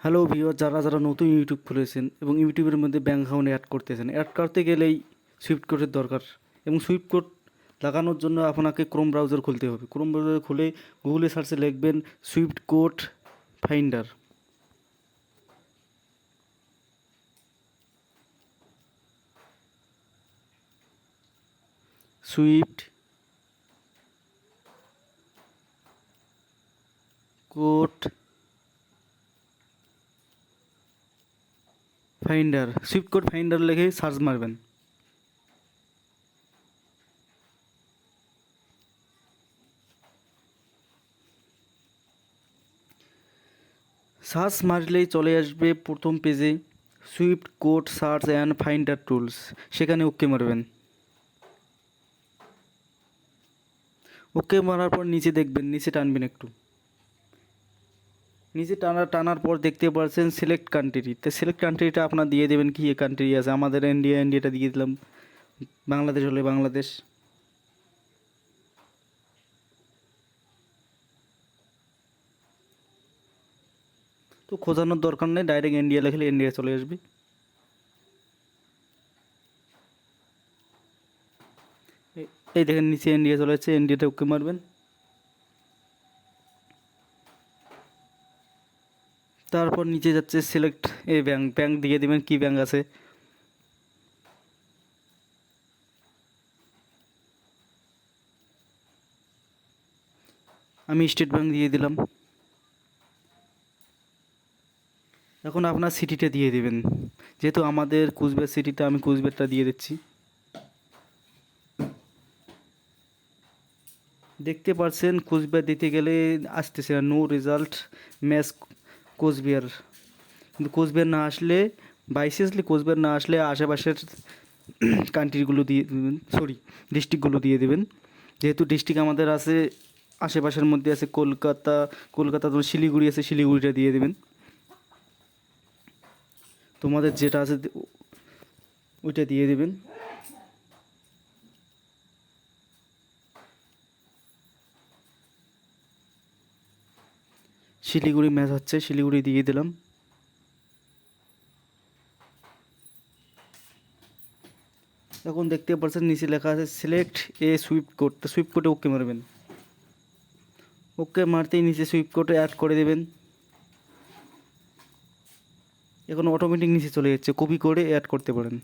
Hello viewer, যারা যারা নতুন ইউটিউব খুলেছেন এবং ইউটিউবের মধ্যে ব্যাঙ্ক অ্যাকাউন্ট অ্যাড করতেছেন, অ্যাড করতে গেলেই সুইফট কোডের দরকার। এবং সুইফট কোড লাগানোর জন্য আপনাকে ক্রোম ব্রাউজার খুলতে হবে। ক্রোম ব্রাউজার খুলে গুগলে সার্চে লিখবেন Swift code finder. Swift code finder, Swift code finder লিখে সার্চ মারবেন। সার্চ মারলেই চলে আসবে প্রথম পেজে Swift code search and finder tools, সেখানে ওকে মারবেন। ওকে মারার পর নিচে দেখবেন, নিচে টানবেন একটু, নিচে টানার পর দেখতে পাচ্ছেন সিলেক্ট কান্ট্রি। তো সিলেক্ট কান্ট্রিটা আপনার দিয়ে দেবেন, কি কান্ট্রি আছে। আমাদের ইন্ডিয়াটা দিয়ে দিলাম, বাংলাদেশ হলে বাংলাদেশ। তো খোঁজানোর দরকার নেই, ডাইরেক্ট ইন্ডিয়া লিখলে ইন্ডিয়া চলে আসবে। এই দেখেন নিচে ইন্ডিয়া চলে যাচ্ছে, ইন্ডিয়াটা ওকে মারবেন। তারপর নিচে যাচ্ছে সিলেক্ট এ ব্যাংক, ব্যাংক দিয়ে দেবেন কি ব্যাংক আছে। আমি স্টেট ব্যাংক দিয়ে দিলাম। এখন আপনার সিটিটা দিয়ে দেবেন, যেহেতু আমাদের কুচবিহার সিটিটা, আমি কুচবিহারটা দিয়ে দিচ্ছি। দেখতে পাচ্ছেন কোচবিহার দিতে গেলে আসতেছে না, নো রেজাল্ট ম্যাচ কোচবিহার। কিন্তু কোচবিহার না আসলে, বাইসেসলি কোচবিহার না আসলে আশেপাশের কান্ট্রিগুলো দিয়ে দেবেন, সরি ডিস্ট্রিক্টগুলো দিয়ে দেবেন। যেহেতু ডিস্ট্রিক্ট আমাদের আছে আশেপাশের মধ্যে আছে কলকাতা, কলকাতা তো শিলিগুড়ি আছে, শিলিগুড়িটা দিয়ে দেবেন। তোমাদের যেটা আছে ওইটা দিয়ে দেবেন। শিলিগুড়ি ম্যাচ হচ্ছে, শিলিগুড়ি দিয়ে দিলাম। এখন দেখতে পাচ্ছেন নিচে লেখা আছে সিলেক্ট এ সুইফট কোড, তো সুইফট কোডে ওকে মারবেন। ওকে মারতেই নিচে সুইফট কোডে অ্যাড করে দেবেন। এখন অটোমেটিক নিচে চলে যাচ্ছে, কপি করে অ্যাড করতে পারেন।